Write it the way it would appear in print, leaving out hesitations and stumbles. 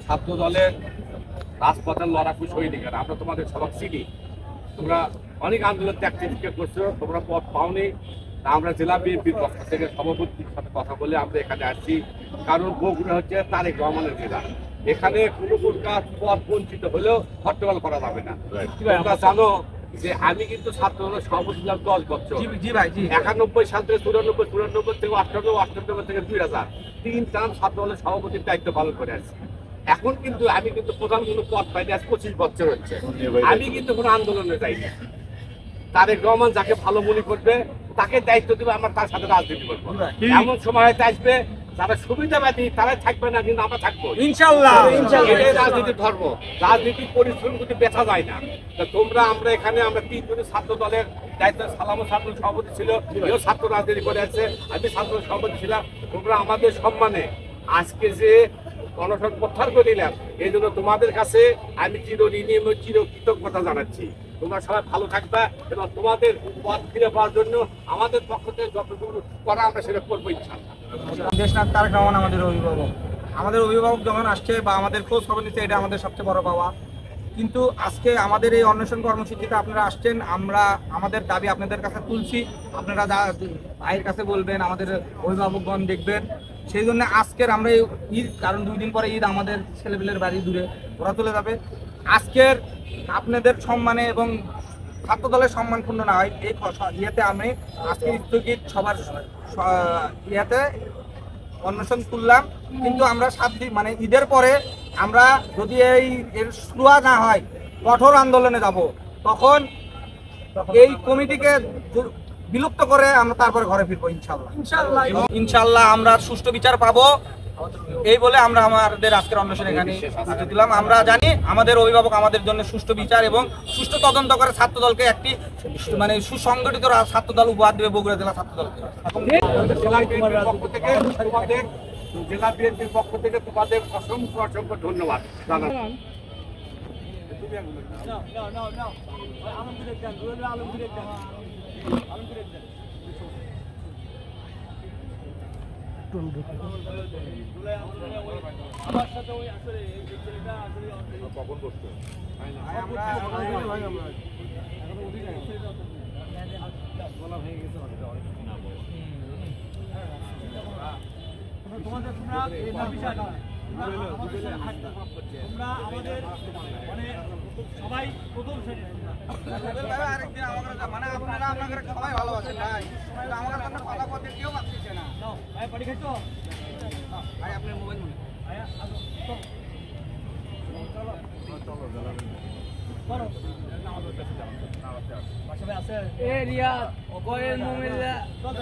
ছাত্র দলের রাজপথের লড়াকু সৈনিকের আমরা তোমাদের সবাই চিনি। তোমরা অনেক আন্দোলন ত্যাগ করছো, তোমরা পথ পাওনি। আমরা জেলা বিএনপির পক্ষ থেকে সভাপতির সাথে কথা বলে আমরা এখানে আসছি, কারণ বগুড়া হচ্ছে তারেক রহমানের জেলা। এখানে কোনো প্রকার পথ বঞ্চিত হলেও হট্টগোল করা যাবে না। তোমরা জানো যে আমি কিন্তু ছাত্র দলের সভাপতি ছিলাম 10 বছর। 91 সাল থেকে 94, 94 থেকে 98, 98 থেকে 2000 3 টার্ম ছাত্র দলের সভাপতির দায়িত্ব পালন করে আসছি। এখন কিন্তু আমি কিন্তু প্রধান কোনো পদ পাইনি, আজ 25 বছর হচ্ছে। আমি কিন্তু কোনো আন্দোলনে যাইনি। তারেক রহমান যাকে ভালো মনে করবে তাকে দায়িত্ব দেবে, আমরা তার সাথে রাজনীতি করবো। এমন সময় হয়তো আসবে যারা সুবিধাবাদী তারাই থাকবে না, কিন্তু আমরা থাকবো ইনশাআল্লাহ। এটাই রাজনীতির ধর্ম। রাজনীতির পরিশ্রম কিন্তু বেচা যায় না। তোমরা আমরা এখানে আমরা 3 জন ছাত্র দলের দায়িত্ব, সালামও ছাত্র সভাপতি ছিল, এও ছাত্র রাজনীতি করে আছে, আমি ছাত্র সভাপতি ছিলাম। তোমরা আমাদের সম্মানে আজকে যে অনশন প্রত্যাহার করে নিলাম, এই জন্য তোমাদের কাছে আমি চিরঋণী এবং চিরকৃতজ্ঞতা জানাচ্ছি। তোমরা সবাই ভালো থাকবা এবং তোমাদের পথ ফিরে পাওয়ার জন্য আমাদের পক্ষ থেকে যতটুকু করা আমরা সেটা করবো ইনশাআল্লাহ। দেশনাথ তারেক রহমান আমাদের অভিভাবক। আমাদের অভিভাবক যখন আসছে বা আমাদের খোঁজ খবর নিচ্ছে, এটা আমাদের সবচেয়ে বড় পাওয়া। কিন্তু আজকে আমাদের এই অন্বেষণ কর্মসূচিতে আপনারা আসছেন, আমরা আমাদের দাবি আপনাদের কাছে তুলছি। আপনারা ভাইয়ের কাছে বলবেন, আমাদের অভিভাবকগণ দেখবেন। সেই জন্য আজকের আমরা এই ঈদ, কারণ 2 দিন পরে ঈদ, আমাদের ছেলেপেলের বাড়ি দূরে, ওরা চলে যাবে। আজকের আপনাদের সম্মানে এবং ছাত্র দলের সম্মান ক্ষুণ্ণ না হয় এই ইয়েতে আমি আজকে স্থগিত সবার ইয়েতে অন্বেষণ তুললাম। কিন্তু আমরা 7 দিন মানে ঈদের পরে আমরা যদি এর শুরু না হয় কঠোর আন্দোলনে যাব, তখন এই কমিটিকে বিলুপ্ত করে আমরা তারপরে ঘরে ফিরবো ইনশাআল্লাহ। ইনশাআল্লাহ আমরা সুষ্ঠু বিচার পাবো, এই বলে আমরা আমাদের আজকের অন্বেষণ এখানে দিলাম। আমরা জানি আমাদের অভিভাবক আমাদের জন্য সুষ্ঠু বিচার এবং সুষ্ঠু তদন্ত করে ছাত্র দলকে একটি মানে সুসংগঠিত ছাত্র দল উপহার দেবে বগুড়া জেলা ছাত্র দলকে। জেলা বিএনপির পক্ষ থেকে তোমাদের অসংখ্য অসংখ্য ধন্যবাদ জানাচ্ছি। আমার সাথে ওই আসলে এই ছেলেটা আসলে কখন করতে তোমরা আমাদের মানে সবাই প্রথম মানে আপনারা আপনাদের সবাই ভালোবাসেন ভাই, আমাদের জন্য কথা বলতে কেউ পাচ্ছে না। ভাই পানি খাইছো ভাই আপনার মোবাইল মনে আছে এ রিয়াদ ও গোয়েল মোমিল্লা চল